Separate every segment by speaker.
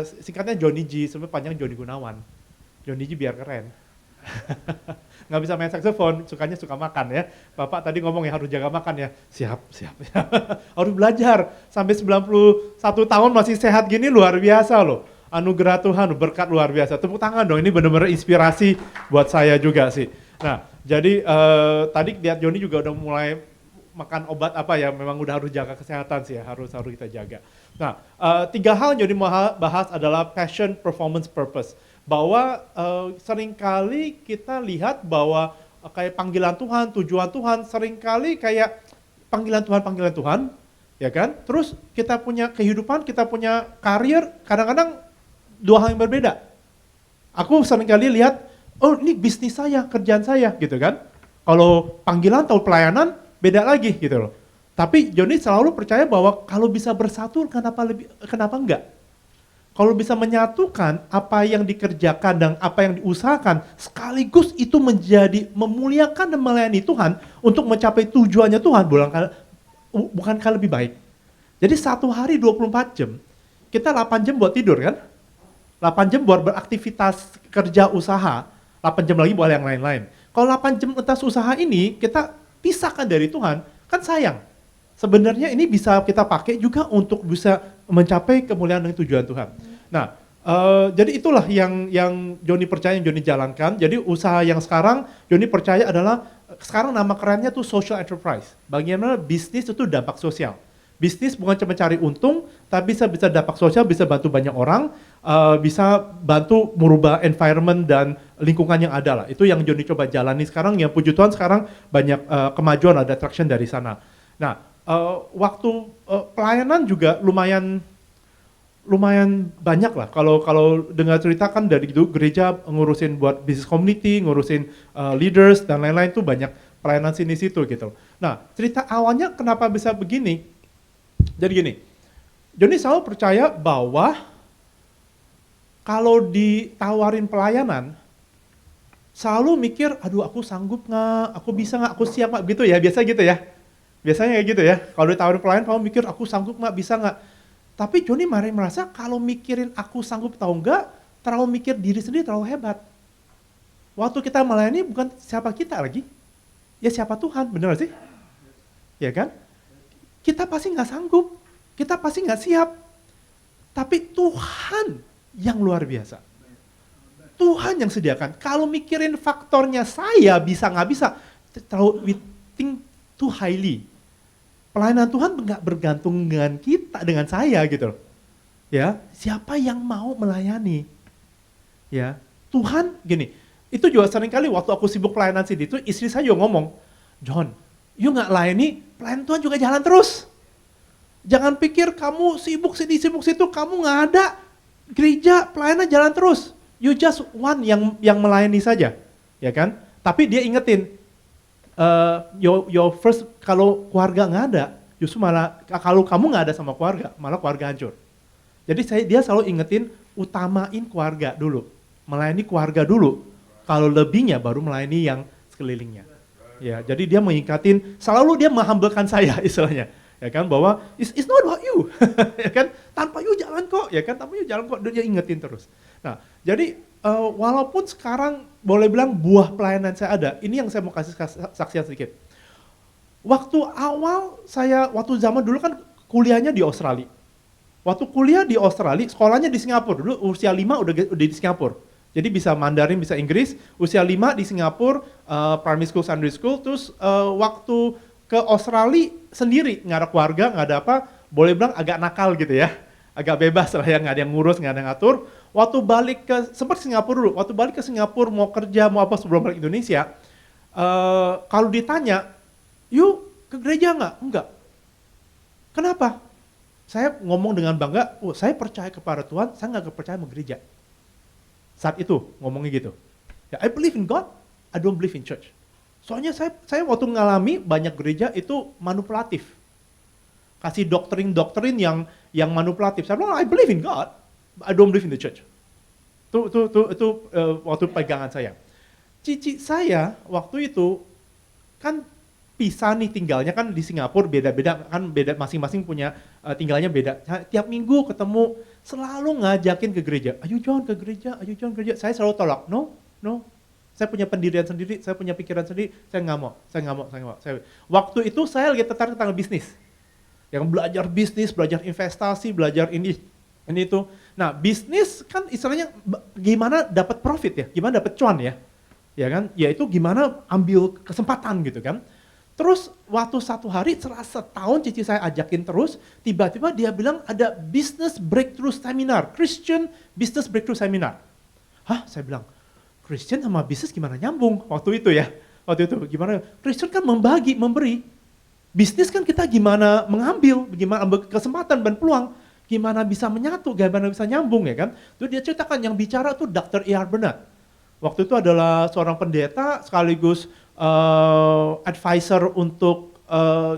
Speaker 1: Singkatnya Johnny G, sebenarnya panjang Johnny Gunawan. Johnny G biar keren. Nggak bisa main saxophone, sukanya suka makan ya. Bapak tadi ngomong ya harus jaga makan ya. Siap, siap. Harus belajar. Sampai 91 tahun masih sehat gini luar biasa loh. Anugerah Tuhan, berkat luar biasa. Tepuk tangan dong, ini benar-benar inspirasi buat saya juga sih. Nah, jadi tadi lihat Johnny juga udah mulai makan obat apa ya, memang udah harus jaga kesehatan sih ya, harus kita jaga. Nah, 3 hal yang Johnny mau bahas adalah passion, performance, purpose. Bahwa seringkali kita lihat bahwa kayak panggilan Tuhan, tujuan Tuhan, seringkali kayak panggilan Tuhan, ya kan? Terus kita punya kehidupan, kita punya karir, kadang-kadang dua hal yang berbeda. Aku seringkali lihat, oh ini bisnis saya, kerjaan saya, gitu kan? Kalau panggilan atau pelayanan, beda lagi gitu loh. Tapi Johnny selalu percaya bahwa kalau bisa bersatu, kenapa enggak? Kalau bisa menyatukan apa yang dikerjakan dan apa yang diusahakan, sekaligus itu menjadi memuliakan dan melayani Tuhan untuk mencapai tujuannya Tuhan, bukankah lebih baik? Jadi satu hari 24 jam, kita 8 jam buat tidur kan? 8 jam buat beraktivitas kerja usaha, 8 jam lagi buat yang lain-lain. Kalau 8 jam atas usaha ini, kita pisahkan dari Tuhan, kan sayang. Sebenarnya ini bisa kita pakai juga untuk bisa mencapai kemuliaan dan tujuan Tuhan. Nah, jadi itulah yang Johnny percaya, yang Johnny jalankan. Jadi usaha yang sekarang Johnny percaya adalah, sekarang nama kerennya tuh social enterprise. Bagaimana bisnis itu dampak sosial. Bisnis bukan cuma cari untung, tapi bisa dampak sosial, bisa bantu banyak orang, bisa bantu merubah environment dan lingkungan yang ada lah. Itu yang Johnny coba jalani sekarang, yang puji Tuhan sekarang banyak kemajuan, ada traction dari sana. Nah, waktu pelayanan juga lumayan banyak lah. Kalau dengar cerita kan dari itu gereja ngurusin buat business community, ngurusin leaders dan lain-lain tuh banyak pelayanan sini situ gitu. Nah, cerita awalnya kenapa bisa begini? Jadi gini, Johnny selalu percaya bahwa kalau ditawarin pelayanan, selalu mikir, aduh aku sanggup nggak, aku bisa nggak, aku siap nggak, gitu ya, biasa gitu ya. Biasanya kayak gitu ya, kalau ditawarin pelayanan, kamu mikir aku sanggup nggak, bisa nggak. Tapi Johnny merasa kalau mikirin aku sanggup atau enggak, terlalu mikir diri sendiri terlalu hebat. Waktu kita melayani bukan siapa kita lagi, ya siapa Tuhan, bener sih? Ya kan? Kita pasti nggak sanggup, kita pasti nggak siap. Tapi Tuhan yang luar biasa. Tuhan yang sediakan. Kalau mikirin faktornya saya bisa nggak bisa, terlalu we think too highly. Pelayanan Tuhan nggak bergantung dengan kita, dengan saya gitu. Ya, siapa yang mau melayani? Ya, Tuhan gini. Itu juga seringkali waktu aku sibuk pelayanan sini itu istri saya juga ngomong, John, you nggak layani, pelayanan Tuhan juga jalan terus. Jangan pikir kamu sibuk sini, sibuk situ, kamu nggak ada. Gereja, pelayanan jalan terus. You just one yang melayani saja, ya kan? Tapi dia ingetin, your first, kalau keluarga nggak ada, justru malah kalau kamu nggak ada sama keluarga, malah keluarga hancur. Jadi dia selalu ingetin, utamain keluarga dulu, melayani keluarga dulu. Kalau lebihnya baru melayani yang sekelilingnya. Ya, jadi dia mengikatin, selalu dia menghambelkan saya istilahnya, ya kan, bahwa it's not about you, ya kan, tanpa you jalan kok, ya kan, tanpa you jalan kok, dia ingetin terus. Nah, jadi walaupun sekarang boleh bilang buah pelayanan saya ada, ini yang saya mau kasih saksian sedikit. Waktu waktu zaman dulu kan kuliahnya di Australia. Waktu kuliah di Australia, sekolahnya di Singapura, dulu usia 5 udah di Singapura. Jadi bisa Mandarin, bisa Inggris, usia 5 di Singapura, primary school, secondary school, terus waktu ke Australia sendiri, nggak ada keluarga, nggak ada apa, boleh bilang agak nakal gitu ya, agak bebas lah ya, nggak ada yang ngurus, nggak ada yang ngatur. Waktu balik sempat Singapura dulu, waktu balik ke Singapura mau kerja, mau apa sebelum balik Indonesia, kalau ditanya, yuk ke gereja nggak? Enggak. Kenapa? Saya ngomong dengan bangga, saya percaya kepada Tuhan, saya nggak percaya sama gereja. Saat itu ngomongnya gitu. Ya, I believe in God, I don't believe in church. Soalnya saya waktu ngalami banyak gereja itu manipulatif. Kasih doktrin yang manipulatif. Saya bilang, I believe in God, I don't believe in the church. Itu waktu pegangan saya. Cici saya waktu itu kan pisah nih tinggalnya kan di Singapura beda-beda kan beda masing-masing punya tinggalnya beda. Tiap minggu ketemu selalu ngajakin ke gereja. Ayo John ke gereja, ayo John ke gereja. Saya selalu tolak. No, no. Saya punya pendirian sendiri, saya punya pikiran sendiri, saya nggak mau, saya nggak mau, saya nggak mau. Waktu itu saya lagi tertarik tentang bisnis. Yang belajar bisnis, belajar investasi, belajar ini itu. Nah, bisnis kan istilahnya gimana dapat profit ya, gimana dapat cuan ya kan? Ya itu gimana ambil kesempatan gitu kan. Terus waktu satu hari setelah setahun cici saya ajakin terus, tiba-tiba dia bilang ada business breakthrough seminar, Christian business breakthrough seminar. Hah? Saya bilang, Christian sama bisnis gimana nyambung waktu itu ya? Waktu itu gimana? Christian kan membagi, memberi. Bisnis kan kita gimana mengambil, gimana ambil kesempatan dan peluang, gimana bisa menyatu, gimana bisa nyambung ya kan? Itu dia ceritakan yang bicara tuh Dr. E.R. Bernard. Waktu itu adalah seorang pendeta sekaligus advisor untuk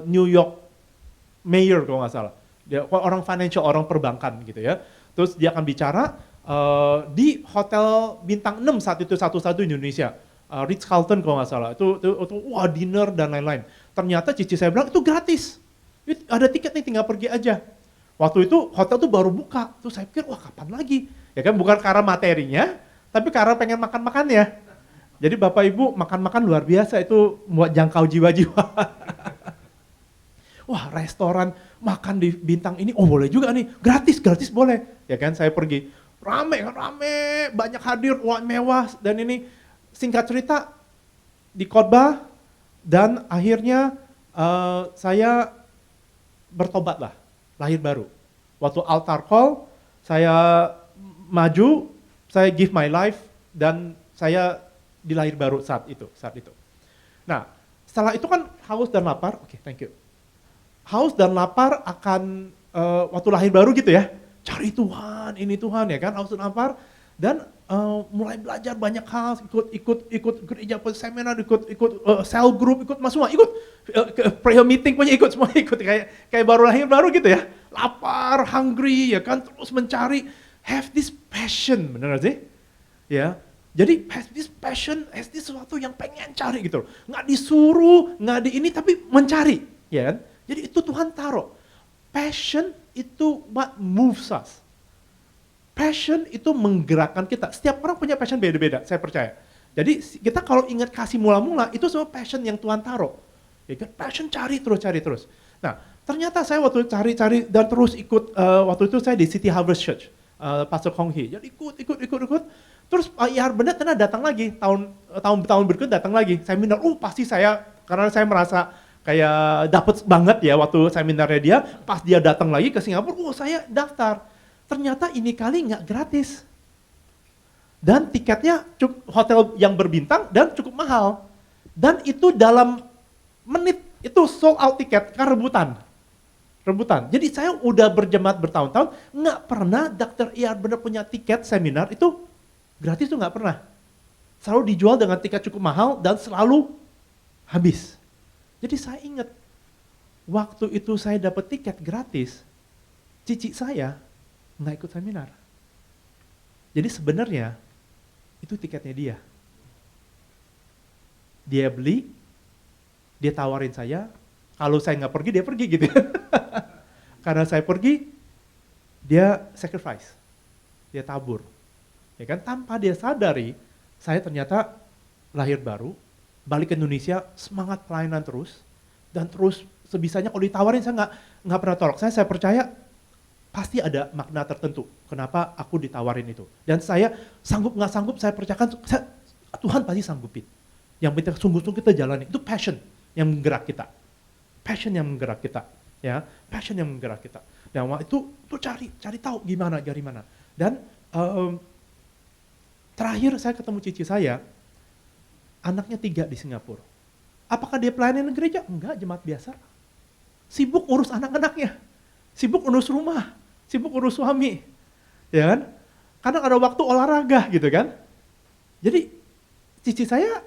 Speaker 1: New York Mayor kalau nggak salah. Dia orang financial, orang perbankan gitu ya. Terus dia akan bicara di hotel bintang 6 saat itu satu-satu di Indonesia. Ritz-Carlton kalau nggak salah. Itu wah dinner dan lain-lain. Ternyata cici saya bilang itu gratis. Ada tiket nih tinggal pergi aja. Waktu itu hotel tuh baru buka. Terus saya pikir wah kapan lagi? Ya kan bukan karena materinya, tapi karena pengen makan-makan ya. Jadi Bapak Ibu makan-makan luar biasa itu buat jangkau jiwa-jiwa. Wah restoran makan di bintang ini, oh boleh juga nih, gratis boleh. Ya kan saya pergi, rame, banyak hadir, wah mewah dan ini singkat cerita di khotbah dan akhirnya saya bertobat lah, lahir baru. Waktu altar call saya maju, saya give my life dan saya di lahir baru saat itu. Nah, setelah itu kan haus dan lapar, oke, thank you. Haus dan lapar akan waktu lahir baru gitu ya, cari Tuhan, ini Tuhan ya kan, haus dan lapar, dan mulai belajar banyak hal, ikut gereja seminar, ikut cell group, ikut semua, prayer meeting punya ikut semua, kayak baru lahir baru gitu ya, lapar, hungry ya kan, terus mencari, have this passion, bener gak sih? Ya. Jadi has this passion, has this sesuatu yang pengen cari gitu. Nggak disuruh, nggak di ini, tapi mencari. Ya kan? Jadi itu Tuhan taruh. Passion itu what moves us. Passion itu menggerakkan kita. Setiap orang punya passion beda-beda, saya percaya. Jadi kita kalau ingat kasih mula-mula, itu semua passion yang Tuhan taruh. Ya kan? Passion cari terus. Nah, ternyata saya waktu cari dan terus ikut, waktu itu saya di City Harvest Church, Pastor Kong Hee. Jadi ikut. Terus E.R. Bernard ternyata datang lagi, tahun berikutnya datang lagi. Seminar, pasti saya, karena saya merasa kayak dapet banget ya waktu seminarnya dia, pas dia datang lagi ke Singapura, saya daftar. Ternyata ini kali nggak gratis. Dan tiketnya hotel yang berbintang dan cukup mahal. Dan itu dalam menit, itu sold out tiket, karena rebutan. Jadi saya udah berjemaat bertahun-tahun, nggak pernah Dr. E.R. Bernard punya tiket seminar itu gratis tuh nggak pernah. Selalu dijual dengan tiket cukup mahal dan selalu habis. Jadi saya ingat, waktu itu saya dapat tiket gratis, cici saya nggak ikut seminar. Jadi sebenarnya itu tiketnya dia. Dia beli, dia tawarin saya, kalau saya nggak pergi, dia pergi gitu. Karena saya pergi, dia sacrifice, dia tabur. Ya kan, tanpa dia sadari, saya ternyata lahir baru, balik ke Indonesia, semangat pelayanan terus, dan terus sebisanya kalau ditawarin saya nggak pernah tolak. Saya percaya pasti ada makna tertentu kenapa aku ditawarin itu. Dan saya sanggup nggak sanggup, saya percayakan Tuhan pasti sanggupin. Yang penting sungguh-sungguh kita jalani, itu passion yang menggerak kita. Passion yang menggerak kita, ya, passion yang menggerak kita. Dan itu cari tahu gimana. Dan terakhir saya ketemu cici saya, anaknya 3 di Singapura. Apakah dia pelayanan gereja? Enggak, jemaat biasa. Sibuk urus anak-anaknya, sibuk urus rumah, sibuk urus suami, ya kan? Kadang ada waktu olahraga gitu kan. Jadi cici saya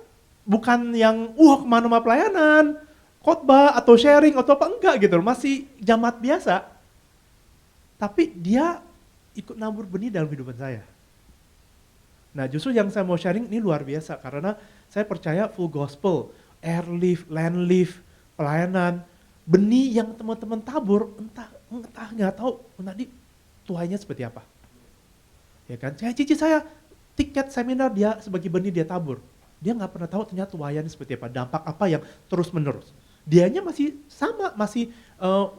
Speaker 1: bukan yang kemana-mana pelayanan, khotbah atau sharing atau apa, enggak gitu, masih jemaat biasa. Tapi dia ikut nabur benih dalam kehidupan saya. Nah justru yang saya mau sharing ini luar biasa karena saya percaya full gospel, air lift, land lift, pelayanan, benih yang teman-teman tabur, entah nggak tahu nanti tuainya seperti apa. Ya kan? Cici saya tiket seminar dia sebagai benih dia tabur. Dia nggak pernah tahu ternyata tuaiannya seperti apa, dampak apa yang terus menerus. Dianya masih sama, masih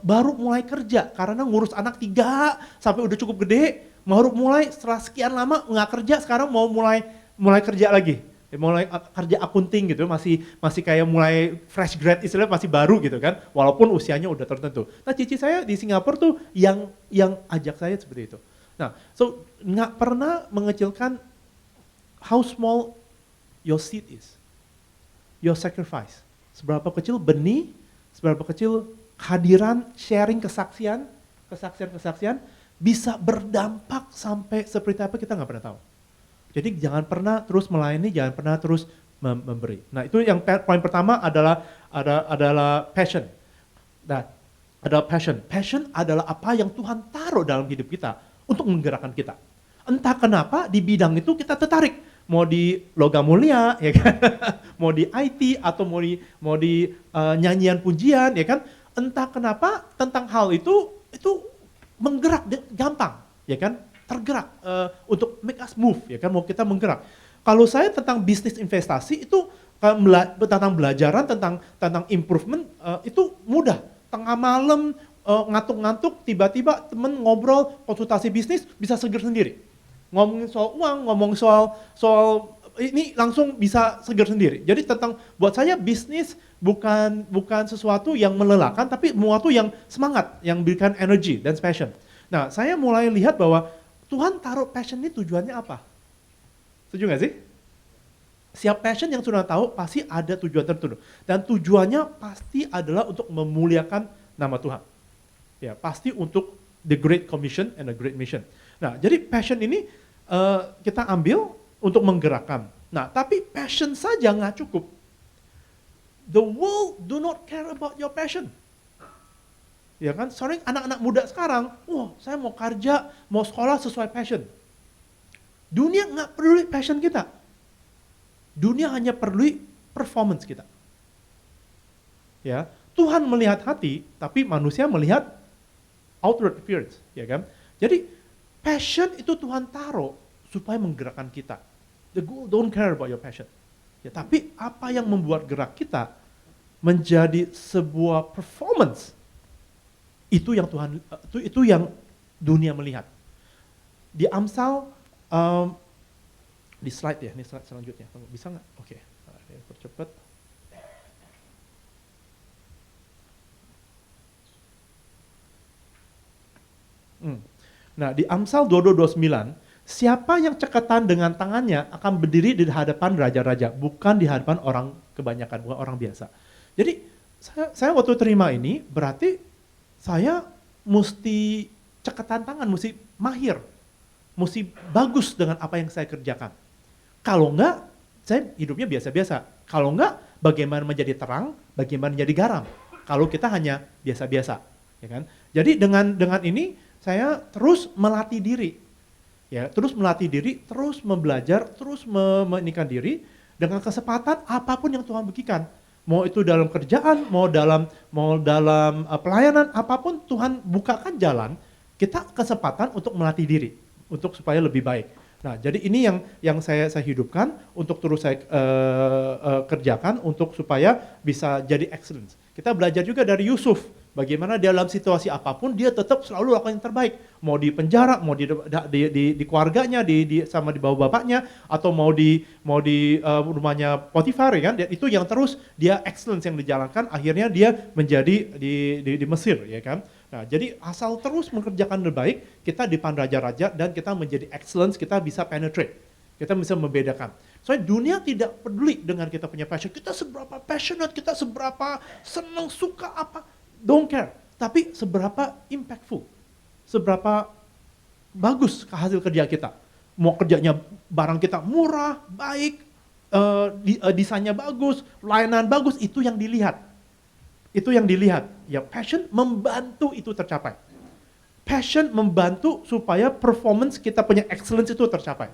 Speaker 1: baru mulai kerja karena ngurus anak 3 sampai udah cukup gede, baru mulai setelah sekian lama nggak kerja, sekarang mau mulai kerja lagi. Mulai kerja akunting gitu, masih kayak mulai fresh grad, istilahnya masih baru gitu kan, walaupun usianya udah tertentu. Nah, cici saya di Singapura tuh yang ajak saya seperti itu. Nah, so nggak pernah mengecilkan how small your seed is, your sacrifice. Seberapa kecil benih, seberapa kecil kehadiran, sharing kesaksian bisa berdampak sampai seperti apa kita nggak pernah tahu. Jadi jangan pernah terus melayani, jangan pernah terus memberi. Nah, itu yang poin pertama adalah passion. Nah, adalah passion. Passion adalah apa yang Tuhan taruh dalam hidup kita untuk menggerakkan kita. Entah kenapa di bidang itu kita tertarik. Mau di logam mulia, ya kan? Mau di IT atau mau di nyanyian pujian, ya kan? Entah kenapa tentang hal itu menggerak gampang, ya kan? Tergerak untuk make us move, ya kan, mau kita menggerak. Kalau saya tentang bisnis investasi itu tentang belajaran, tentang improvement itu mudah. Tengah malam ngantuk-ngantuk, tiba-tiba temen ngobrol konsultasi bisnis bisa seger sendiri. Ngomongin soal uang, ngomong soal ini langsung bisa seger sendiri. Jadi buat saya bisnis bukan sesuatu yang melelahkan, tapi sesuatu yang semangat, yang berikan energi dan passion. Nah, saya mulai lihat bahwa Tuhan taruh passion ini tujuannya apa? Setuju nggak sih? Siap passion yang sudah tahu pasti ada tujuan tertentu. Dan tujuannya pasti adalah untuk memuliakan nama Tuhan. Ya, pasti untuk the great commission and the great mission. Nah, jadi passion ini kita ambil untuk menggerakkan. Nah, tapi passion saja nggak cukup. The world do not care about your passion. Ya kan, soalnya anak-anak muda sekarang, saya mau kerja, mau sekolah sesuai passion. Dunia nggak peduli passion kita. Dunia hanya peduli performance kita. Ya, Tuhan melihat hati, tapi manusia melihat outward appearance, ya kan? Jadi passion itu Tuhan taruh supaya menggerakkan kita. The world don't care about your passion. Ya, tapi apa yang membuat gerak kita menjadi sebuah performance? Itu yang itu yang dunia melihat. Di Amsal di slide ya, ini slide selanjutnya. Bisa nggak? Oke, percepat. Nah, di Amsal 22:29, siapa yang cekatan dengan tangannya akan berdiri di hadapan raja-raja, bukan di hadapan orang kebanyakan, bukan orang biasa. Jadi saya waktu terima ini berarti saya mesti cekatan tangan, mesti mahir, mesti bagus dengan apa yang saya kerjakan. Kalau enggak, saya hidupnya biasa-biasa. Kalau enggak, bagaimana menjadi terang, bagaimana menjadi garam. Kalau kita hanya biasa-biasa, ya kan? Jadi dengan ini saya terus melatih diri, ya, terus membelajar, terus menikah diri dengan kesempatan apapun yang Tuhan berikan. Mau itu dalam kerjaan, mau dalam pelayanan, apapun Tuhan bukakan jalan, kita kesempatan untuk melatih diri, untuk supaya lebih baik. Nah, jadi ini yang saya hidupkan, untuk terus saya kerjakan, untuk supaya bisa jadi excellence. Kita belajar juga dari Yusuf, bagaimana dalam situasi apapun dia tetap selalu lakukan yang terbaik. Mau di penjara, mau di keluarganya, sama di bawah bapaknya, atau mau di rumahnya Potifar, ya kan? Itu yang terus dia excellence yang dijalankan, akhirnya dia menjadi di Mesir, ya kan? Nah, jadi asal terus mengerjakan terbaik, kita di depan raja-raja dan kita menjadi excellence, kita bisa penetrate, kita bisa membedakan. Soalnya dunia tidak peduli dengan kita punya passion. Kita seberapa passionate, kita seberapa senang, suka apa, don't care. Tapi seberapa impactful, seberapa bagus hasil kerja kita. Mau kerjanya barang kita murah, baik, desainnya bagus, layanan bagus, itu yang dilihat. Itu yang dilihat. Ya, passion membantu itu tercapai. Passion membantu supaya performance kita punya excellence itu tercapai.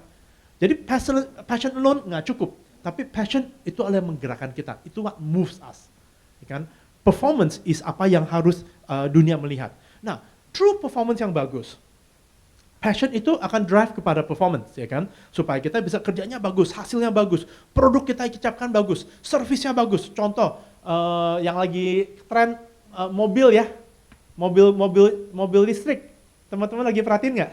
Speaker 1: Jadi passion alone nggak cukup, tapi passion itu adalah yang menggerakkan kita. Itu what moves us, ya kan? Performance is apa yang harus dunia melihat. Nah, true performance yang bagus. Passion itu akan drive kepada performance, ya kan? Supaya kita bisa kerjanya bagus, hasilnya bagus, produk kita ucapkan bagus, servisnya bagus. Contoh, yang lagi tren mobil ya, mobil listrik. Teman-teman lagi perhatiin nggak?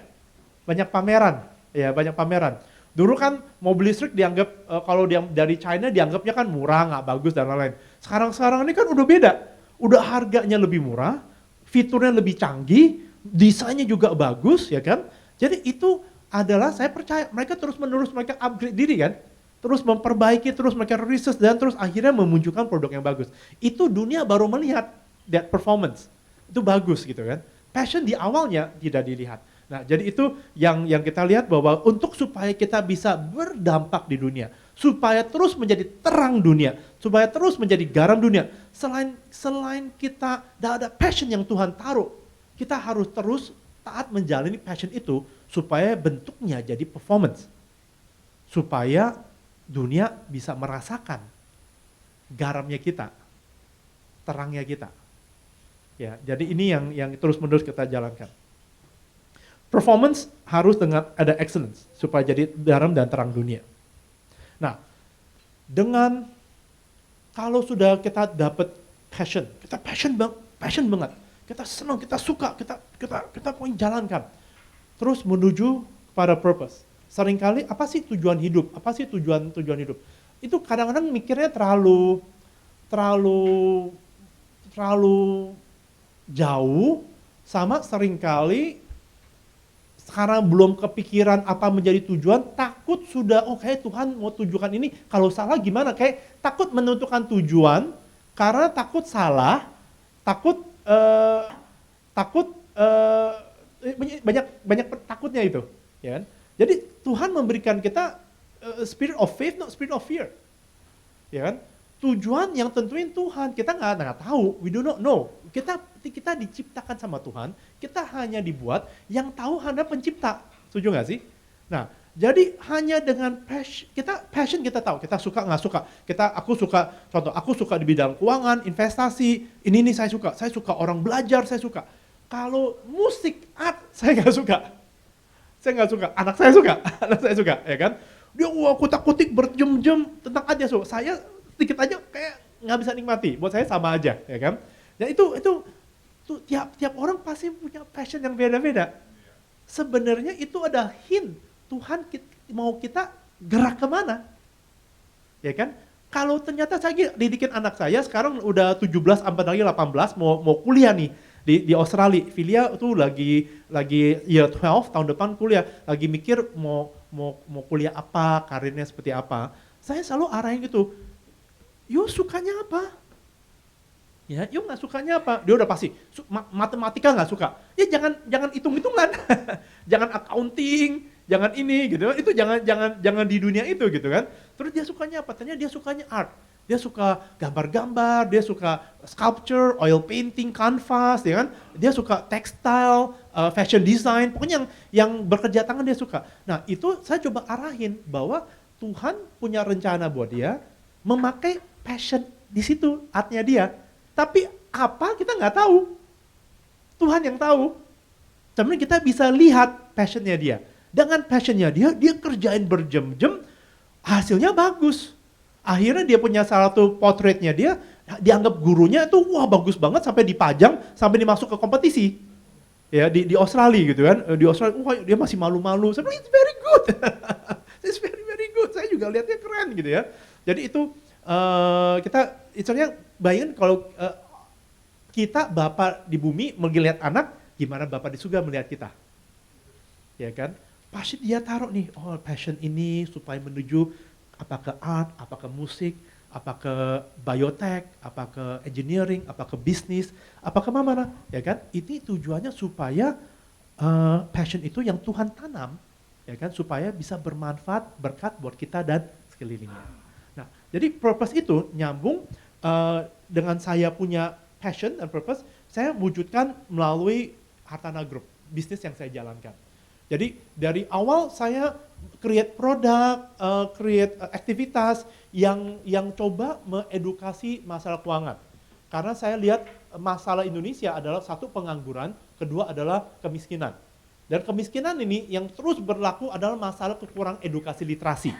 Speaker 1: Banyak pameran, ya banyak pameran. Dulu kan mobil listrik dianggap, kalau dari China dianggapnya kan murah, nggak bagus dan lain-lain. Sekarang ini kan udah beda, udah harganya lebih murah, fiturnya lebih canggih, desainnya juga bagus, ya kan? Jadi itu adalah, saya percaya mereka terus-menerus mereka upgrade diri kan, terus memperbaiki, terus mereka research dan terus akhirnya memunculkan produk yang bagus. Itu dunia baru melihat that performance, itu bagus gitu kan. Passion di awalnya tidak dilihat. Nah, jadi itu yang kita lihat bahwa untuk supaya kita bisa berdampak di dunia, supaya terus menjadi terang dunia, supaya terus menjadi garam dunia, selain kita ada passion yang Tuhan taruh, kita harus terus taat menjalani passion itu supaya bentuknya jadi performance. Supaya dunia bisa merasakan garamnya kita, terangnya kita. Ya, jadi ini yang terus-menerus kita jalankan. Performance harus dengan ada excellence supaya jadi garam dan terang dunia. Nah, kalau sudah kita dapat passion, kita passion banget. Kita senang, kita suka, kita pengen jalankan. Terus menuju pada purpose. Seringkali apa sih tujuan hidup? Apa sih tujuan hidup? Itu kadang-kadang mikirnya terlalu jauh, sama seringkali sekarang belum kepikiran apa menjadi tujuan, takut sudah, Tuhan mau tujukan ini, kalau salah gimana? Kayak takut menentukan tujuan, karena takut salah, takut banyak takutnya itu, ya kan? Jadi Tuhan memberikan kita spirit of faith, not spirit of fear, ya kan? Tujuan yang tentuin Tuhan, kita nggak tahu, we do not know. Kita diciptakan sama Tuhan, kita hanya dibuat yang tahu hanya pencipta, setuju nggak sih? Nah, jadi hanya dengan passion kita tahu, kita suka nggak suka. Aku suka di bidang keuangan, investasi, ini saya suka orang belajar, saya suka. Kalau musik, art, saya nggak suka. Anak saya suka, ya kan? Dia kutak-kutik berjam-jam tentang aja, saya sedikit aja kayak nggak bisa nikmati, buat saya sama aja, ya kan? Dan itu tiap orang pasti punya passion yang beda-beda. Sebenarnya itu ada hint Tuhan mau kita gerak kemana, ya kan? Kalau ternyata saya didikin anak saya sekarang udah 17, sampai lagi 18 mau kuliah nih di Australia. Filia tuh lagi year 12 tahun depan kuliah, lagi mikir mau kuliah apa, karirnya seperti apa. Saya selalu arahin gitu, yo sukanya apa? Ya, yo nggak sukanya apa? Dia udah pasti matematika nggak suka. Ya jangan hitung-hitungan, jangan accounting, jangan ini gitu. Itu jangan di dunia itu gitu kan. Terus dia sukanya apa? Ternyata dia sukanya art. Dia suka gambar-gambar, dia suka sculpture, oil painting, canvas, ya kan? Dia suka textile, fashion design, pokoknya yang bekerja tangan dia suka. Nah, itu saya coba arahin bahwa Tuhan punya rencana buat dia memakai passion di situ, artnya dia. Tapi apa kita nggak tahu. Tuhan yang tahu. Sebenarnya kita bisa lihat passionnya dia. Dengan passionnya dia kerjain berjam-jam, hasilnya bagus. Akhirnya dia punya salah satu potretnya dia, dianggap gurunya itu bagus banget sampai dipajang, sampai dimasuk ke kompetisi. Ya di Australia gitu kan. Di Australia, dia masih malu-malu. Saya bilang, it's very good. It's very, very good. Saya juga lihatnya keren gitu ya. Jadi itu istilahnya bayangin kalau kita Bapak di bumi melihat anak, gimana Bapak di surga melihat kita. Ya kan? Pasti dia taruh nih, passion ini supaya menuju apa ke art, apa ke musik, apa ke biotek, apa ke engineering, apa ke bisnis, apa ke mana, ya kan? Ini tujuannya supaya passion itu yang Tuhan tanam, ya kan? Supaya bisa bermanfaat, berkat buat kita dan sekelilingnya. Nah, jadi purpose itu nyambung dengan saya punya passion dan purpose, saya wujudkan melalui Hartana Group, bisnis yang saya jalankan. Jadi dari awal saya create produk, create aktivitas yang coba mengedukasi masalah keuangan. Karena saya lihat masalah Indonesia adalah satu pengangguran, kedua adalah kemiskinan. Dan kemiskinan ini yang terus berlaku adalah masalah kekurangan edukasi literasi.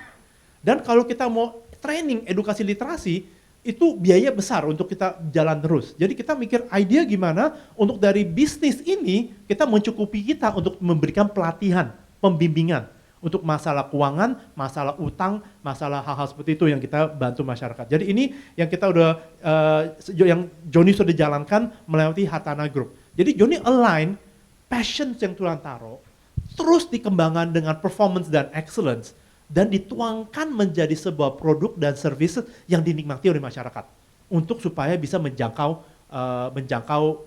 Speaker 1: Dan kalau kita mau training edukasi literasi, itu biaya besar untuk kita jalan terus. Jadi kita mikir ide gimana untuk dari bisnis ini kita mencukupi kita untuk memberikan pelatihan, pembimbingan untuk masalah keuangan, masalah utang, masalah hal-hal seperti itu yang kita bantu masyarakat. Jadi ini yang kita udah, yang Joni sudah jalankan melewati Hatana Group. Jadi Joni align passion yang Tuhan taruh, terus dikembangkan dengan performance dan excellence, dan dituangkan menjadi sebuah produk dan service yang dinikmati oleh masyarakat untuk supaya bisa menjangkau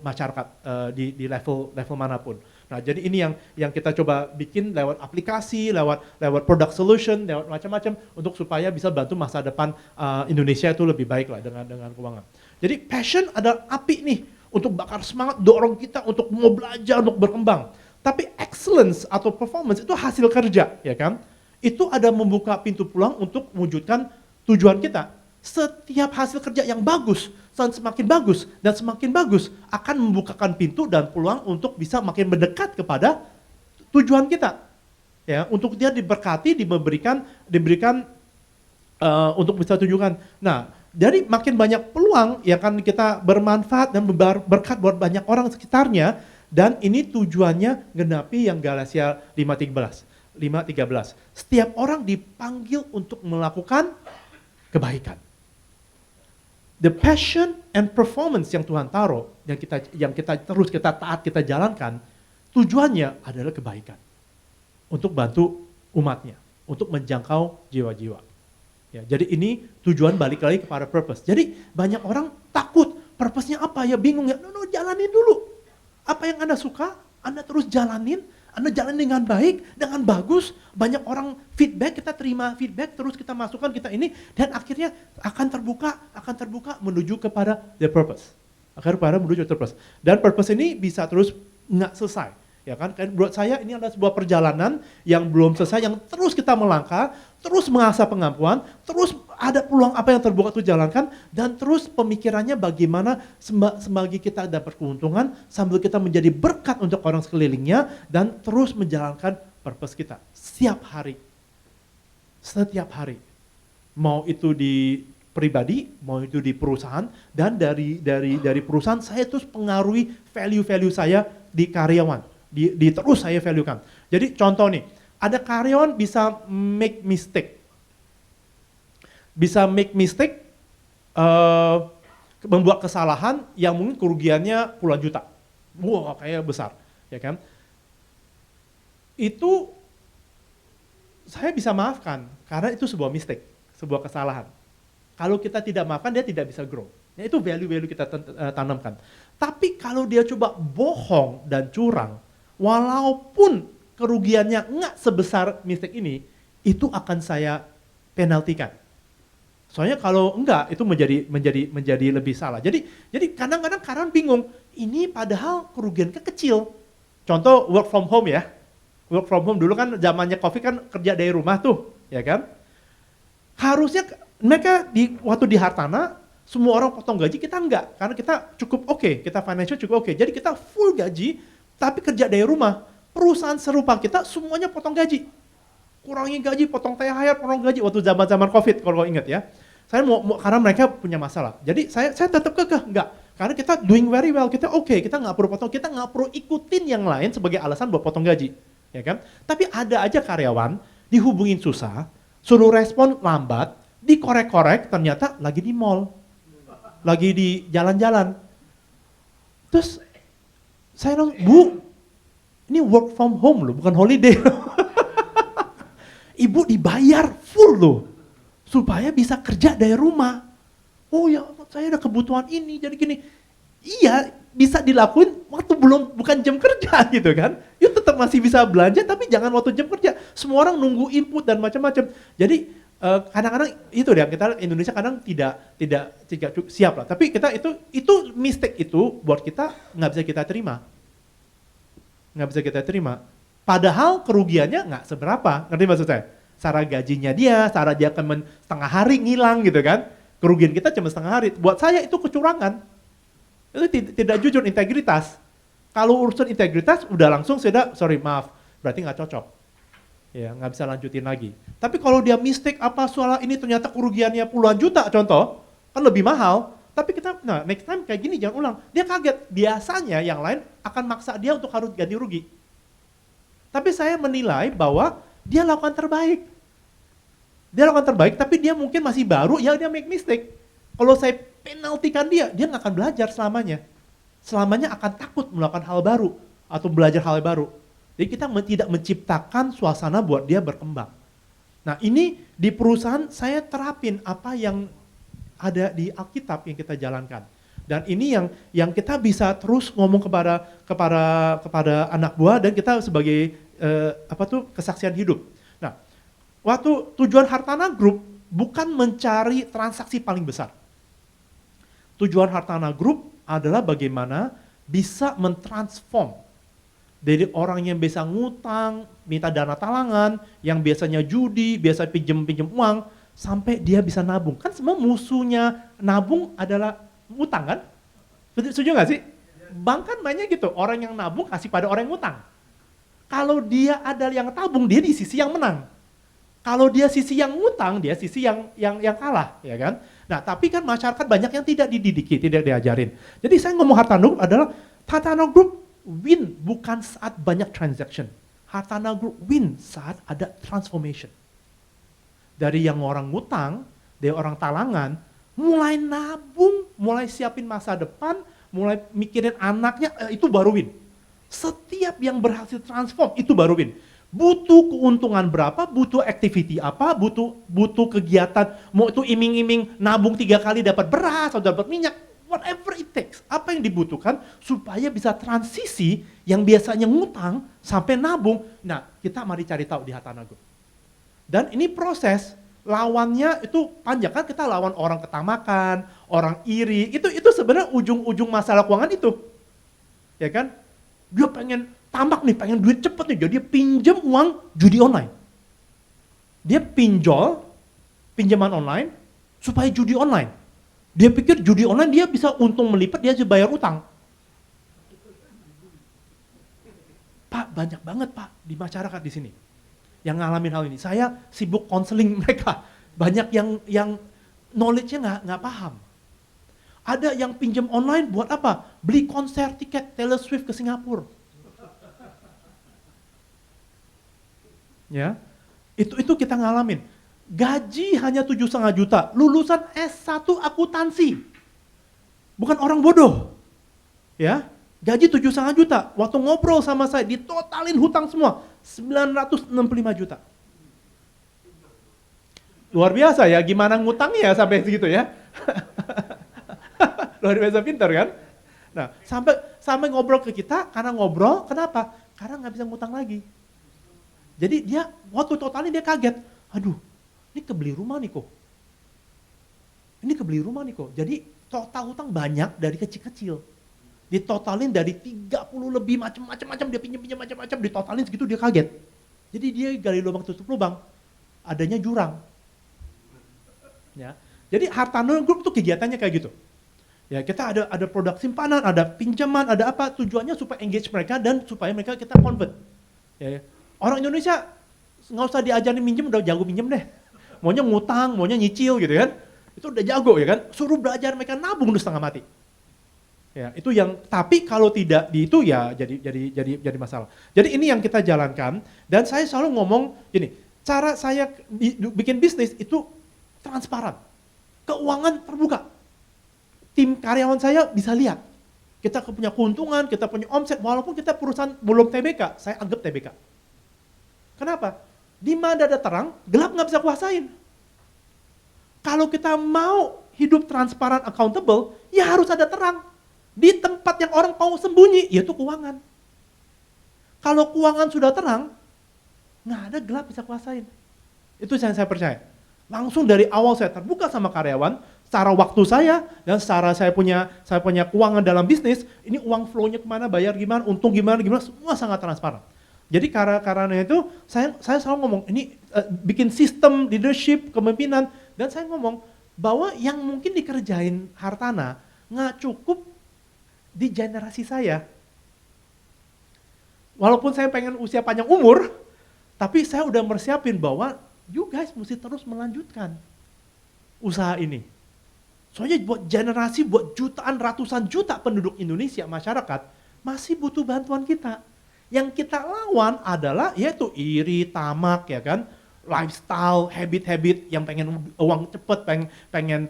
Speaker 1: masyarakat di level manapun. Nah, jadi ini yang kita coba bikin lewat aplikasi, lewat product solution, lewat macam-macam untuk supaya bisa bantu masa depan Indonesia itu lebih baik lah dengan keuangan. Jadi passion adalah api nih untuk bakar semangat, dorong kita untuk mau belajar, untuk berkembang. Tapi excellence atau performance itu hasil kerja, ya kan? Itu ada membuka pintu peluang untuk mewujudkan tujuan kita. Setiap hasil kerja yang bagus, semakin bagus akan membukakan pintu dan peluang untuk bisa makin mendekat kepada tujuan kita. Ya, untuk dia diberkati, diberikan untuk bisa tujukan. Nah, dari makin banyak peluang yang akan kita bermanfaat dan berkat buat banyak orang sekitarnya, dan ini tujuannya genapi yang Galatia 5:13. Setiap orang dipanggil untuk melakukan kebaikan. The passion and performance yang Tuhan taruh, yang kita taat, kita jalankan, tujuannya adalah kebaikan. Untuk bantu umatnya, untuk menjangkau jiwa-jiwa. Ya, jadi ini tujuan balik lagi kepada purpose. Jadi banyak orang takut, purpose-nya apa ya, bingung ya, no, jalanin dulu. Apa yang Anda suka, Anda terus jalanin, Anda jalan dengan baik, dengan bagus, banyak orang feedback, kita terima feedback, terus kita masukkan, kita ini, dan akhirnya akan terbuka menuju kepada the purpose. Menuju the purpose. Dan purpose ini bisa terus nggak selesai. Ya kan, buat saya ini adalah sebuah perjalanan yang belum selesai, yang terus kita melangkah, terus mengasah pengampuan, terus ada peluang apa yang terbuka itu jalankan, dan terus pemikirannya bagaimana sembagi kita dapat keuntungan, sambil kita menjadi berkat untuk orang sekelilingnya, dan terus menjalankan purpose kita setiap hari. Mau itu di pribadi, mau itu di perusahaan, dan dari perusahaan saya terus pengaruhi value-value saya di karyawan. Terus saya value-kan. Jadi contoh nih, ada karyawan bisa make mistake. Membuat kesalahan yang mungkin kerugiannya puluhan juta. Wah, kayak besar, ya kan? Itu saya bisa maafkan, karena itu sebuah mistake, sebuah kesalahan. Kalau kita tidak maafkan, dia tidak bisa grow. Nah, itu value-value kita tanamkan. Tapi kalau dia coba bohong dan curang, walaupun kerugiannya nggak sebesar mistake ini, itu akan saya penaltikan. Soalnya kalau enggak, itu menjadi lebih salah. Jadi kadang-kadang karyawan bingung, ini padahal kerugiannya kecil. Contoh work from home ya. Work from home dulu kan zamannya COVID kan kerja dari rumah tuh, ya kan? Harusnya mereka waktu di Hartana, semua orang potong gaji, kita enggak. Karena kita cukup oke, kita financial cukup oke. Jadi kita full gaji, tapi kerja dari rumah. Perusahaan serupa kita semuanya potong gaji. Kurangi gaji, potong THR, potong gaji waktu zaman-zaman COVID kalau ingat ya. Saya mau karena mereka punya masalah. Jadi saya tetap kekeh, enggak. Karena kita doing very well, kita oke, kita nggak perlu potong, kita nggak perlu ikutin yang lain sebagai alasan buat potong gaji, ya kan? Tapi ada aja karyawan dihubungin susah, suruh respon lambat, dikorek-korek, ternyata lagi di mall, lagi di jalan-jalan. Terus saya bilang, Bu, ini work from home loh, bukan holiday. Ibu dibayar full loh, supaya bisa kerja dari rumah. Oh ya, saya ada kebutuhan ini, jadi gini. Iya, bisa dilakuin waktu bukan jam kerja gitu kan. You tetap masih bisa belanja, tapi jangan waktu jam kerja. Semua orang nunggu input dan macam-macam. Jadi kadang-kadang itu deh, kita Indonesia kadang tidak siap lah. Tapi kita itu mistake itu buat kita nggak bisa kita terima. Padahal kerugiannya nggak seberapa, ngerti maksud saya? Secara gajinya dia setengah hari ngilang gitu kan. Kerugian kita cuma setengah hari. Buat saya itu kecurangan. Itu tidak jujur, integritas. Kalau urusan integritas, udah langsung sudah, sorry maaf, berarti nggak cocok. Ya, nggak bisa lanjutin lagi. Tapi kalau dia mistake apa soal ini ternyata kerugiannya puluhan juta contoh, kan lebih mahal. Tapi kita, nah next time kayak gini jangan ulang. Dia kaget, biasanya yang lain akan maksa dia untuk harus ganti rugi. Tapi saya menilai bahwa dia lakukan terbaik. Dia lakukan terbaik, tapi dia mungkin masih baru, ya dia make mistake. Kalau saya penaltikan dia nggak akan belajar selamanya. Selamanya akan takut melakukan hal baru, atau belajar hal baru. Jadi kita tidak menciptakan suasana buat dia berkembang. Nah ini di perusahaan saya terapin apa yang ada di Alkitab yang kita jalankan. Dan ini yang kita bisa terus ngomong kepada anak buah dan kita sebagai kesaksian hidup. Nah, waktu tujuan Hartana Group bukan mencari transaksi paling besar. Tujuan Hartana Group adalah bagaimana bisa mentransform dari orang yang biasa ngutang, minta dana talangan, yang biasanya judi, biasa pinjem uang, sampai dia bisa nabung. Kan semua musuhnya nabung adalah ngutang kan? Setuju nggak sih? Bank kan mainnya gitu, orang yang nabung kasih pada orang yang ngutang. Kalau dia ada yang tabung, dia di sisi yang menang. Kalau dia sisi yang ngutang, dia sisi yang kalah, ya kan? Nah, tapi kan masyarakat banyak yang tidak dididiki, tidak diajarin. Jadi saya ngomong Hartana Group adalah Hartana Group win bukan saat banyak transaction. Hartana Group win saat ada transformation. Dari yang orang ngutang, dari orang talangan, mulai nabung, mulai siapin masa depan, mulai mikirin anaknya, itu baru win. Setiap yang berhasil transform, itu baru win. Butuh keuntungan berapa, butuh activity apa, butuh kegiatan, mau itu iming-iming nabung 3 kali dapat beras atau dapat minyak, whatever it takes, apa yang dibutuhkan supaya bisa transisi yang biasanya ngutang sampai nabung. Nah, kita mari cari tahu di Hartana Group. Dan ini proses, lawannya itu panjang kan, kita lawan orang ketamakan, orang iri, itu sebenarnya ujung-ujung masalah keuangan itu. Ya kan? Dia pengen tamak nih, pengen duit cepet nih, jadi dia pinjam uang judi online. Dia pinjol, pinjaman online, supaya judi online. Dia pikir judi online dia bisa untung melipat, dia bisa bayar utang. Pak, banyak banget Pak di masyarakat di sini yang ngalamin hal ini. Saya sibuk konseling mereka. Banyak yang knowledge-nya nggak paham. Ada yang pinjam online buat apa? Beli konser tiket Taylor Swift ke Singapura. Ya, itu kita ngalamin. Gaji hanya 7,5 juta, lulusan S1 akuntansi. Bukan orang bodoh. Ya, gaji 7,5 juta. Waktu ngobrol sama saya, ditotalin hutang semua, 965 juta. Luar biasa ya, gimana ngutangnya sampai segitu ya. Luar biasa pintar kan? Nah, sampai ngobrol ke kita, karena ngobrol, kenapa? Karena nggak bisa ngutang lagi. Jadi dia, waktu totalin dia kaget. Aduh, ini kebeli rumah nih kok. Ini kebeli rumah nih kok. Jadi total hutang banyak dari kecil-kecil. Ditotalin dari 30 lebih macam-macam dia pinjam macam-macam, ditotalin segitu dia kaget. Jadi dia gali lubang tutup lubang. Adanya jurang. Ya. Jadi Hartana Group tuh kegiatannya kayak gitu. Ya, kita ada produk simpanan, ada pinjaman, ada apa, tujuannya supaya engage mereka dan supaya mereka kita convert. Ya. Orang Indonesia nggak usah diajarin minjem, udah jago minjem deh. Maunya ngutang, maunya nyicil gitu kan. Itu udah jago ya kan. Suruh belajar mereka nabung udah setengah mati. Ya, itu yang, tapi kalau tidak di itu ya jadi masalah. Jadi ini yang kita jalankan dan saya selalu ngomong gini, cara saya bikin bisnis itu transparan. Keuangan terbuka. Tim karyawan saya bisa lihat. Kita punya keuntungan, kita punya omset, walaupun kita perusahaan belum TBK, saya anggap TBK. Kenapa? Di mana ada terang, gelap nggak bisa kuasain. Kalau kita mau hidup transparan, accountable, ya harus ada terang. Di tempat yang orang mau sembunyi, yaitu keuangan. Kalau keuangan sudah terang, nggak ada gelap bisa kuasain. Itu yang saya percaya. Langsung dari awal saya terbuka sama karyawan, secara waktu saya, dan secara saya punya keuangan dalam bisnis, ini uang flow-nya kemana, bayar gimana, untung gimana, semua sangat transparan. Jadi karena itu, saya selalu ngomong, ini bikin sistem leadership, kepemimpinan, dan saya ngomong, bahwa yang mungkin dikerjain Hartana, nggak cukup di generasi saya, walaupun saya pengen usia panjang umur, tapi saya udah mersiapin bahwa you guys mesti terus melanjutkan usaha ini. Soalnya buat generasi, buat jutaan, ratusan juta penduduk Indonesia, masyarakat, masih butuh bantuan kita. Yang kita lawan adalah yaitu iri, tamak, ya kan, lifestyle, habit-habit yang pengen uang cepet, pengen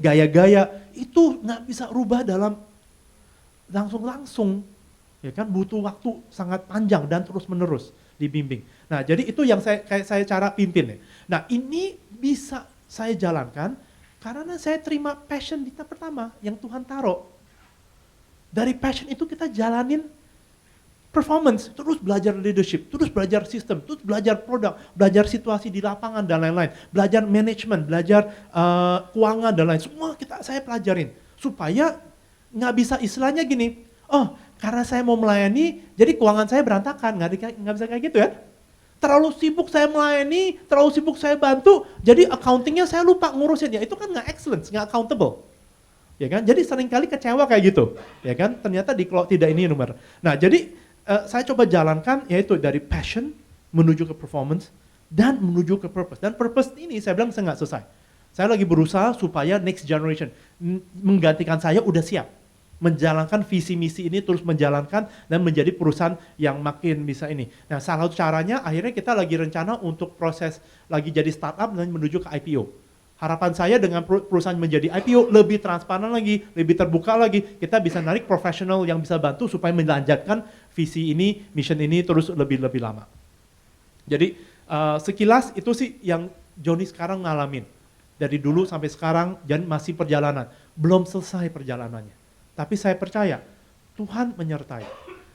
Speaker 1: gaya-gaya, itu nggak bisa rubah dalam langsung, ya kan, butuh waktu sangat panjang dan terus menerus dibimbing. Nah, jadi itu yang saya cara pimpin ya. Nah, ini bisa saya jalankan karena saya terima passion kita pertama yang Tuhan taruh. Dari passion itu kita jalanin performance, terus belajar leadership, terus belajar sistem, terus belajar produk, belajar situasi di lapangan dan lain-lain, belajar manajemen, belajar keuangan dan lain. Semua saya pelajarin supaya nggak bisa istilahnya gini, oh karena saya mau melayani, jadi keuangan saya berantakan, nggak bisa kayak gitu ya. Terlalu sibuk saya melayani, terlalu sibuk saya bantu, jadi accountingnya saya lupa ngurusin, ya itu kan nggak excellence, nggak accountable. Ya kan, jadi seringkali kecewa kayak gitu, ya kan, ternyata kalau tidak ini nomor. Nah jadi saya coba jalankan yaitu dari passion menuju ke performance dan menuju ke purpose. Dan purpose ini saya bilang saya nggak selesai. Saya lagi berusaha supaya next generation menggantikan saya udah siap. Menjalankan visi misi ini terus menjalankan dan menjadi perusahaan yang makin bisa ini. Nah salah satu caranya akhirnya kita lagi rencana untuk proses lagi jadi startup dan menuju ke IPO. Harapan saya dengan perusahaan menjadi IPO lebih transparan lagi, lebih terbuka lagi, kita bisa narik profesional yang bisa bantu supaya melanjutkan visi ini, mission ini terus lebih lama. Jadi sekilas itu sih yang Joni sekarang ngalamin. Dari dulu sampai sekarang dan masih perjalanan, belum selesai perjalanannya. Tapi saya percaya Tuhan menyertai.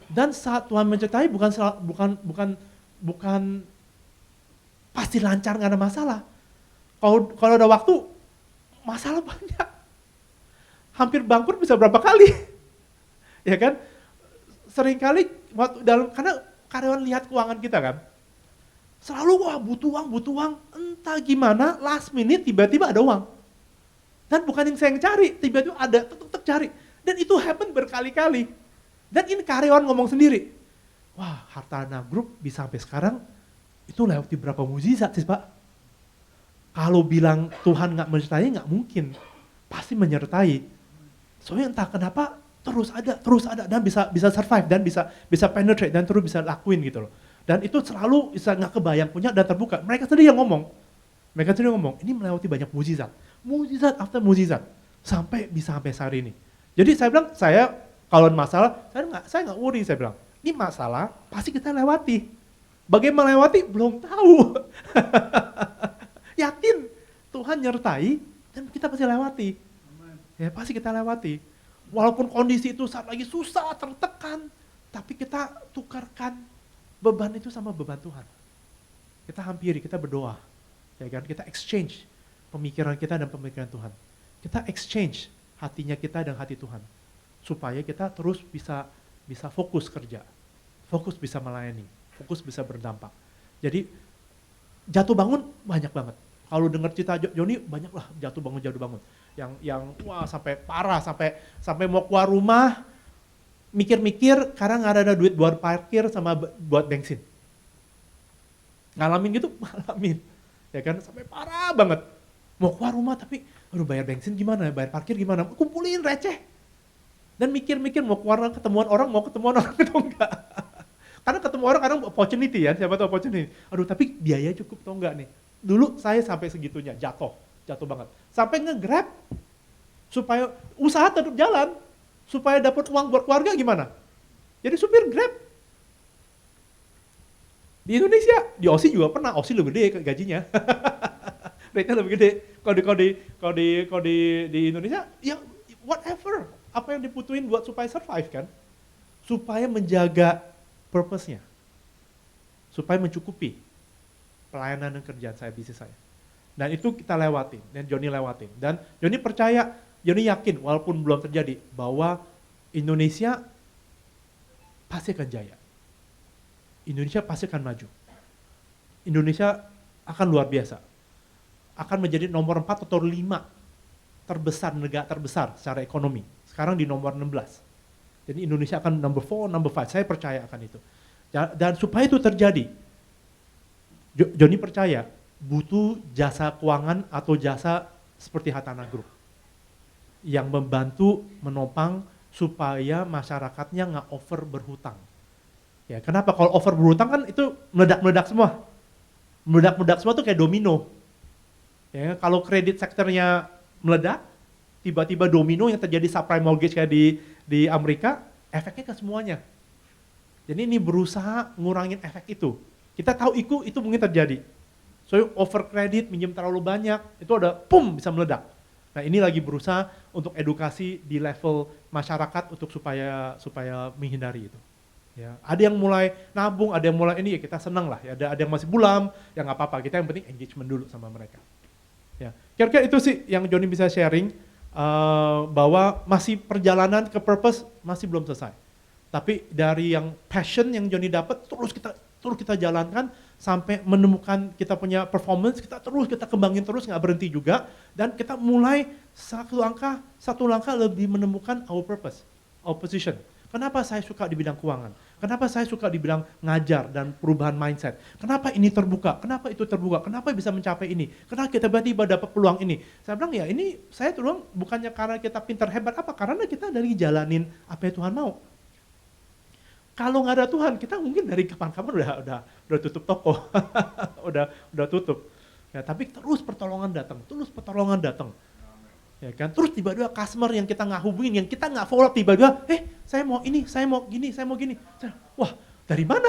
Speaker 1: Dan saat Tuhan menyertai bukan pasti lancar, nggak ada masalah. Kalau ada waktu, masalah banyak. Hampir bangkrut bisa berapa kali. Ya kan? Seringkali karena karyawan lihat keuangan kita kan. Selalu wah butuh uang. Entah gimana last minute tiba-tiba ada uang. Dan bukan yang saya cari, tiba-tiba ada, tetap cari. Dan itu happen berkali-kali. Dan ini karyawan ngomong sendiri. Wah, Hartana Group bisa sampai sekarang, itu lewati berapa mukjizat sih Pak? Kalau bilang Tuhan nggak menyertai, nggak mungkin. Pasti menyertai. Soalnya entah kenapa terus ada dan bisa survive dan bisa penetrate dan terus bisa lakuin gitu loh. Dan itu selalu bisa nggak kebayang punya dan terbuka. Mereka sendiri yang ngomong. Ini melewati banyak mukjizat. Mukjizat after mukjizat. Bisa sampai saat ini. Jadi saya bilang, kalau masalah, saya nggak worry, saya bilang. Ini masalah, pasti kita lewati. Bagaimana melewati? Belum tahu. Yakin, Tuhan nyertai, dan kita pasti lewati. Ya pasti kita lewati. Walaupun kondisi itu saat lagi susah, tertekan, tapi kita tukarkan beban itu sama beban Tuhan. Kita hampiri, kita berdoa. Ya kan? Kita exchange pemikiran kita dan pemikiran Tuhan. Kita exchange hatinya kita dan hati Tuhan. Supaya kita terus bisa fokus kerja. Fokus bisa melayani. Fokus bisa berdampak. Jadi jatuh bangun banyak banget. Kalau dengar cerita Joni banyak lah jatuh bangun. Yang wah sampai parah, sampai mau keluar rumah, mikir-mikir karena nggak ada duit buat parkir sama buat bensin. Ngalamin gitu? Ngalamin. Ya kan, sampai parah banget. Mau keluar rumah tapi, aduh bayar bensin gimana, bayar parkir gimana, kumpulin receh. Dan mikir-mikir mau keluar ketemuan orang atau enggak. Karena ketemu orang kadang opportunity ya, siapa tahu opportunity. Aduh tapi biaya cukup atau enggak nih. Dulu saya sampai segitunya, jatuh banget. Sampai nge-grab, supaya usaha tetap jalan, supaya dapat uang buat keluarga gimana. Jadi supir Grab. Di Indonesia, di Aussie juga pernah, Aussie lebih gede gajinya. Rate-nya lebih gede. Kalau di Indonesia, ya whatever. Apa yang dibutuhin buat supaya survive kan. Supaya menjaga purpose-nya. Supaya mencukupi pelayanan dan kerjaan saya, bisnis saya. Dan itu kita lewatin, dan Joni lewatin. Dan Joni percaya, Joni yakin walaupun belum terjadi, bahwa Indonesia pasti akan jaya. Indonesia pasti akan maju. Indonesia akan luar biasa. Akan menjadi nomor 4 atau 5 negara terbesar secara ekonomi sekarang di nomor 16. Jadi Indonesia akan number 4, number 5, saya percaya akan itu. Dan supaya itu terjadi, Joni percaya butuh jasa keuangan atau jasa seperti Hatana Group yang membantu menopang supaya masyarakatnya nggak over berhutang. Ya, kenapa? Kalau over berhutang kan itu meledak-meledak semua. Meledak-meledak semua tuh kayak domino. Ya, kalau kredit sektornya meledak, tiba-tiba domino yang terjadi subprime mortgage kayak di Amerika, efeknya ke semuanya. Jadi ini berusaha ngurangin efek itu. Kita tahu itu mungkin terjadi. So over kredit, minjem terlalu banyak, itu ada pum bisa meledak. Nah ini lagi berusaha untuk edukasi di level masyarakat untuk supaya menghindari itu. Ya, ada yang mulai nabung, ada yang mulai ini ya kita senang lah. Ya, ada yang masih bulam, ya nggak apa-apa. Kita yang penting engagement dulu sama mereka. Ya, kira-kira itu sih yang Joni bisa sharing bahwa masih perjalanan ke purpose masih belum selesai. Tapi dari yang passion yang Joni dapat terus kita jalankan sampai menemukan kita punya performance, kita kembangin terus, nggak berhenti juga, dan kita mulai satu langkah lebih menemukan our purpose, our position. Kenapa saya suka di bidang keuangan? Kenapa saya suka di bidang ngajar dan perubahan mindset? Kenapa ini terbuka? Kenapa itu terbuka? Kenapa bisa mencapai ini? Kenapa kita tiba-tiba dapat peluang ini? Saya bilang ya ini saya tuh bukannya karena kita pintar hebat apa, karena kita dari jalanin apa yang Tuhan mau. Kalau nggak ada Tuhan, kita mungkin dari kapan-kapan udah tutup toko, udah tutup. Ya, tapi terus pertolongan datang. Ya kan? Terus tiba-tiba customer yang kita nggak hubungin, yang kita nggak follow up, tiba-tiba, saya mau ini, saya mau gini. Wah, dari mana?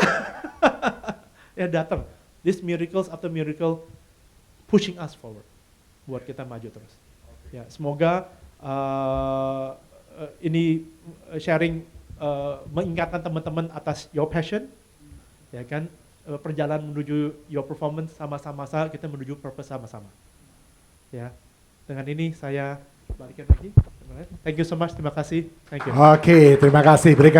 Speaker 1: Ya datang. This miracles after miracle pushing us forward, buat kita maju terus. Ya, semoga ini sharing mengingatkan teman-teman atas your passion, ya kan, perjalanan menuju your performance sama-sama, kita menuju purpose sama-sama. Ya, dengan ini saya balikan lagi. Thank you so much, terima kasih. Thank you.
Speaker 2: Oke, terima kasih. Berikan